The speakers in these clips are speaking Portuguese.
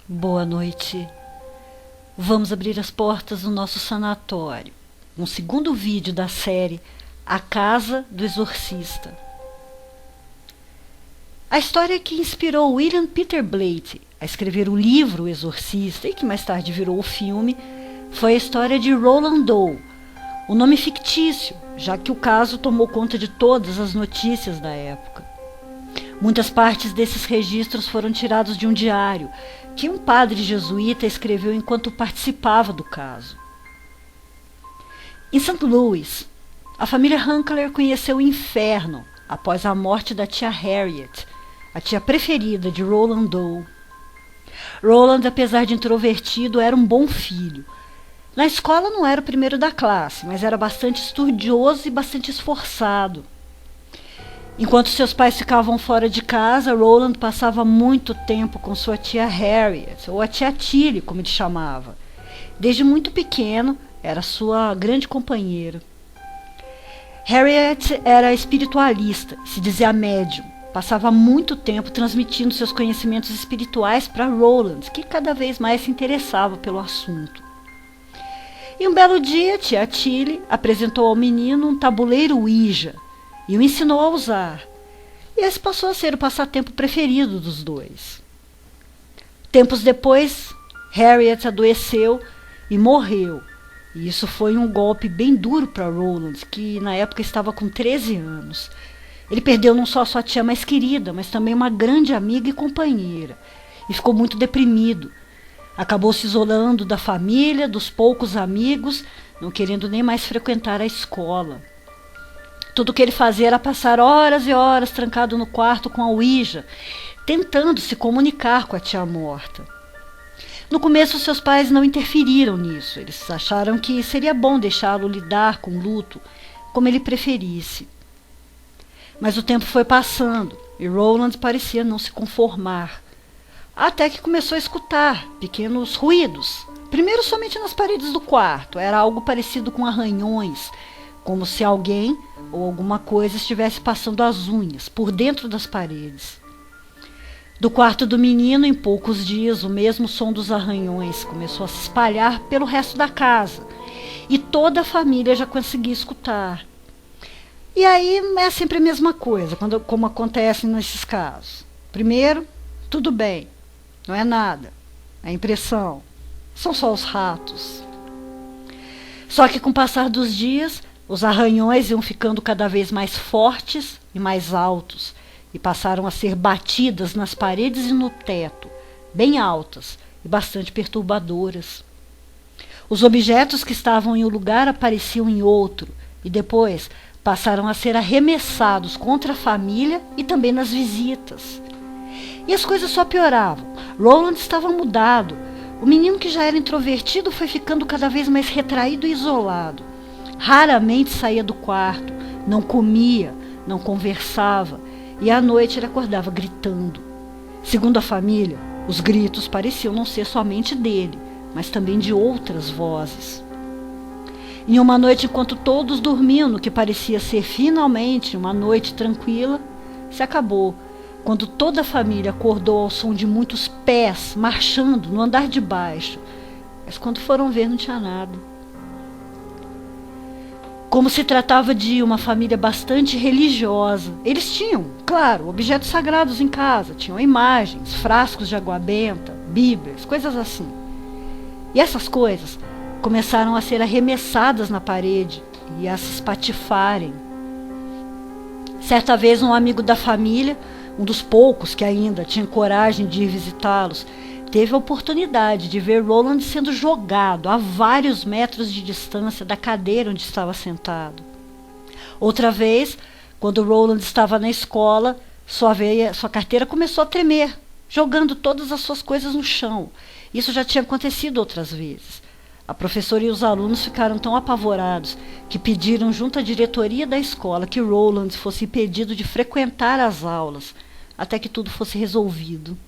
Boa noite. Vamos abrir as portas do nosso sanatório. Um segundo vídeo da série A Casa do Exorcista. A história que inspirou William Peter Blatty a escrever o livro O Exorcista, e que mais tarde virou o filme, foi a história de Roland Doe, um nome fictício, já que o caso tomou conta de todas as notícias da época. Muitas partes desses registros foram tirados de um diário que um padre jesuíta escreveu enquanto participava do caso. Em St. Louis, a família Hunkler conheceu o inferno após a morte da tia Harriet, a tia preferida de Roland Doe. Roland, apesar de introvertido, era um bom filho. Na escola não era o primeiro da classe, mas era bastante estudioso e bastante esforçado. Enquanto seus pais ficavam fora de casa, Roland passava muito tempo com sua tia Harriet, ou a tia Tilly, como ele chamava. Desde muito pequeno, era sua grande companheira. Harriet era espiritualista, se dizia médium. Passava muito tempo transmitindo seus conhecimentos espirituais para Roland, que cada vez mais se interessava pelo assunto. E um belo dia, tia Tilly apresentou ao menino um tabuleiro Ouija e o ensinou a usar. E esse passou a ser o passatempo preferido dos dois. Tempos depois, Harriet adoeceu e morreu. E isso foi um golpe bem duro para Roland, que na época estava com 13 anos. Ele perdeu não só sua tia mais querida, mas também uma grande amiga e companheira. E ficou muito deprimido. Acabou se isolando da família, dos poucos amigos, não querendo nem mais frequentar a escola. Tudo o que ele fazia era passar horas e horas trancado no quarto com a Ouija, tentando se comunicar com a tia morta. No começo, seus pais não interferiram nisso. Eles acharam que seria bom deixá-lo lidar com o luto como ele preferisse. Mas o tempo foi passando e Roland parecia não se conformar. Até que começou a escutar pequenos ruídos. Primeiro somente nas paredes do quarto. Era algo parecido com arranhões, como se alguém ou alguma coisa estivesse passando as unhas por dentro das paredes. Do quarto do menino, em poucos dias, o mesmo som dos arranhões começou a se espalhar pelo resto da casa, e toda a família já conseguia escutar. E aí é sempre a mesma coisa, como acontece nesses casos. Primeiro, tudo bem, não é nada, é impressão, são só os ratos. Só que com o passar dos dias, os arranhões iam ficando cada vez mais fortes e mais altos e passaram a ser batidas nas paredes e no teto, bem altas e bastante perturbadoras. Os objetos que estavam em um lugar apareciam em outro e depois passaram a ser arremessados contra a família e também nas visitas. E as coisas só pioravam. Roland estava mudado. O menino, que já era introvertido, foi ficando cada vez mais retraído e isolado. Raramente saía do quarto, não comia, não conversava, e à noite ele acordava gritando. Segundo a família, os gritos pareciam não ser somente dele, mas também de outras vozes. Em uma noite, enquanto todos dormiam no que parecia ser finalmente uma noite tranquila, se acabou, quando toda a família acordou ao som de muitos pés marchando no andar de baixo. Mas quando foram ver, não tinha nada. Como se tratava de uma família bastante religiosa, eles tinham, claro, objetos sagrados em casa, tinham imagens, frascos de água benta, bíblias, coisas assim. E essas coisas começaram a ser arremessadas na parede e a se espatifarem. Certa vez, um amigo da família, um dos poucos que ainda tinha coragem de ir visitá-los, teve a oportunidade de ver Roland sendo jogado a vários metros de distância da cadeira onde estava sentado. Outra vez, quando Roland estava na escola, sua carteira começou a tremer, jogando todas as suas coisas no chão. Isso já tinha acontecido outras vezes. A professora e os alunos ficaram tão apavorados que pediram junto à diretoria da escola que Roland fosse impedido de frequentar as aulas, até que tudo fosse resolvido.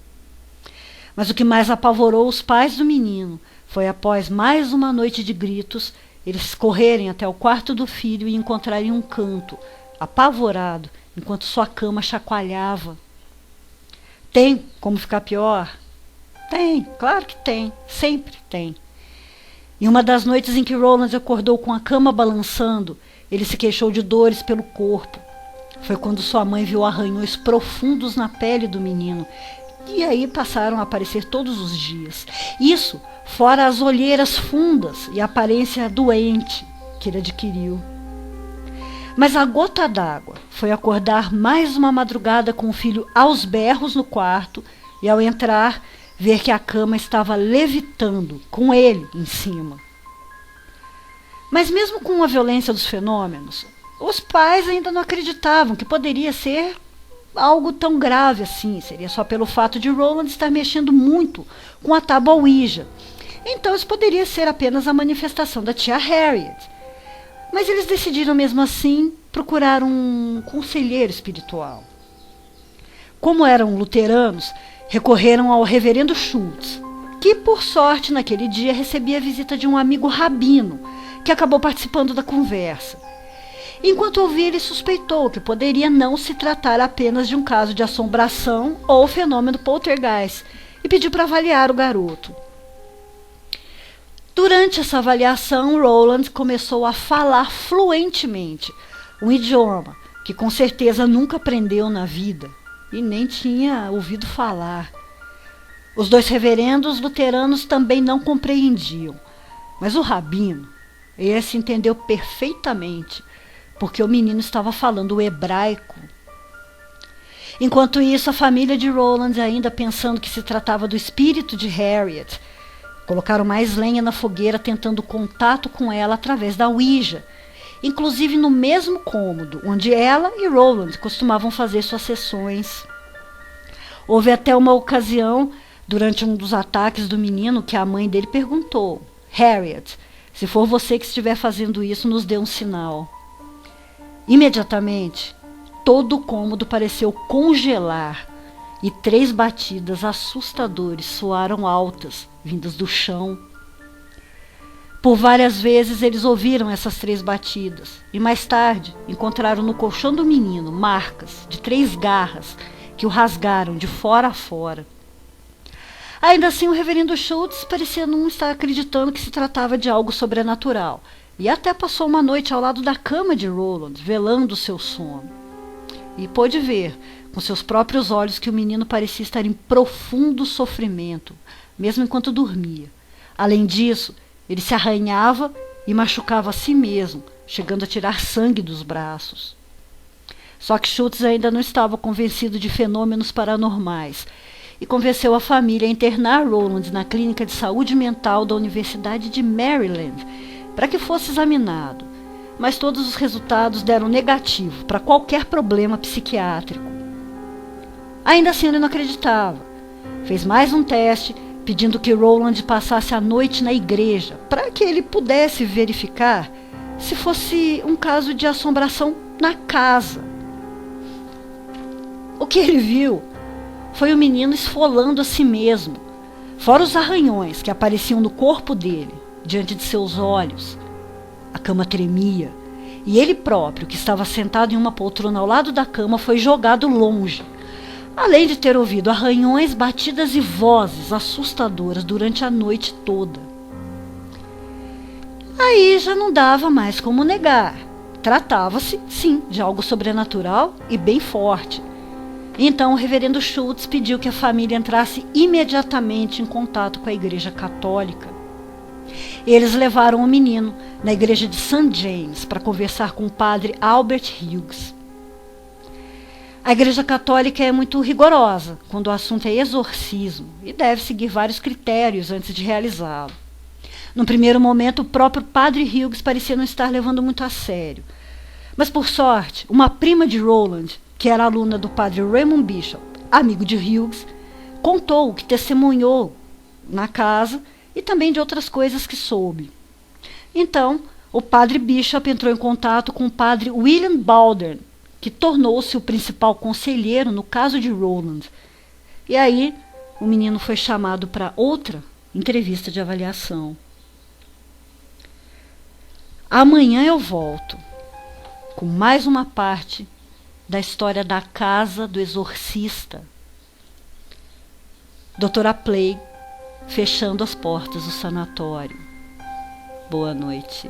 Mas o que mais apavorou os pais do menino foi, após mais uma noite de gritos, eles correrem até o quarto do filho e encontrarem um canto, apavorado, enquanto sua cama chacoalhava. Tem como ficar pior? Tem, claro que tem, sempre tem. Em uma das noites em que Roland acordou com a cama balançando, ele se queixou de dores pelo corpo. Foi quando sua mãe viu arranhões profundos na pele do menino, e aí passaram a aparecer todos os dias. Isso fora as olheiras fundas e a aparência doente que ele adquiriu. Mas a gota d'água foi acordar mais uma madrugada com o filho aos berros no quarto e, ao entrar, ver que a cama estava levitando, com ele em cima. Mas mesmo com a violência dos fenômenos, os pais ainda não acreditavam que poderia ser algo tão grave assim. Seria só pelo fato de Roland estar mexendo muito com a tábua Ouija. Então isso poderia ser apenas a manifestação da tia Harriet. Mas eles decidiram mesmo assim procurar um conselheiro espiritual. Como eram luteranos, recorreram ao reverendo Schultz, que por sorte naquele dia recebia a visita de um amigo rabino, que acabou participando da conversa. Enquanto ouvia, ele suspeitou que poderia não se tratar apenas de um caso de assombração ou fenômeno poltergeist e pediu para avaliar o garoto. Durante essa avaliação, Roland começou a falar fluentemente um idioma que com certeza nunca aprendeu na vida e nem tinha ouvido falar. Os dois reverendos luteranos também não compreendiam, mas o rabino, esse entendeu perfeitamente, porque o menino estava falando o hebraico. Enquanto isso, a família de Roland, ainda pensando que se tratava do espírito de Harriet, colocaram mais lenha na fogueira tentando contato com ela através da Ouija, inclusive no mesmo cômodo onde ela e Roland costumavam fazer suas sessões. Houve até uma ocasião, durante um dos ataques do menino, que a mãe dele perguntou: Harriet, se for você que estiver fazendo isso, nos dê um sinal. Imediatamente, todo o cômodo pareceu congelar e 3 batidas assustadoras soaram altas, vindas do chão. Por várias vezes eles ouviram essas 3 batidas e mais tarde encontraram no colchão do menino marcas de 3 garras que o rasgaram de fora a fora. Ainda assim, o reverendo Schultz parecia não estar acreditando que se tratava de algo sobrenatural e até passou uma noite ao lado da cama de Roland, velando o seu sono. E pôde ver, com seus próprios olhos, que o menino parecia estar em profundo sofrimento, mesmo enquanto dormia. Além disso, ele se arranhava e machucava a si mesmo, chegando a tirar sangue dos braços. Só que Schultz ainda não estava convencido de fenômenos paranormais e convenceu a família a internar Roland na clínica de saúde mental da Universidade de Maryland para que fosse examinado, mas todos os resultados deram negativo para qualquer problema psiquiátrico. Ainda assim ele não acreditava. Fez mais um teste, pedindo que Roland passasse a noite na igreja, para que ele pudesse verificar se fosse um caso de assombração na casa. O que ele viu foi o menino esfolando a si mesmo, fora os arranhões que apareciam no corpo dele, diante de seus olhos. A cama tremia, e ele próprio, que estava sentado em uma poltrona ao lado da cama, foi jogado longe, além de ter ouvido arranhões, batidas e vozes assustadoras durante a noite toda. Aí já não dava mais como negar. Tratava-se, sim, de algo sobrenatural e bem forte. Então o reverendo Schultz pediu que a família entrasse imediatamente em contato com a Igreja Católica. Eles levaram o menino na igreja de St. James para conversar com o padre Albert Hughes. A Igreja Católica é muito rigorosa quando o assunto é exorcismo e deve seguir vários critérios antes de realizá-lo. No primeiro momento, o próprio padre Hughes parecia não estar levando muito a sério. Mas, por sorte, uma prima de Roland, que era aluna do padre Raymond Bishop, amigo de Hughes, contou o que testemunhou na casa e também de outras coisas que soube. Então, o padre Bishop entrou em contato com o padre William Baldwin, que tornou-se o principal conselheiro no caso de Roland. E aí, o menino foi chamado para outra entrevista de avaliação. Amanhã eu volto com mais uma parte da história da casa do exorcista. Doutora Play fechando as portas do sanatório. Boa noite.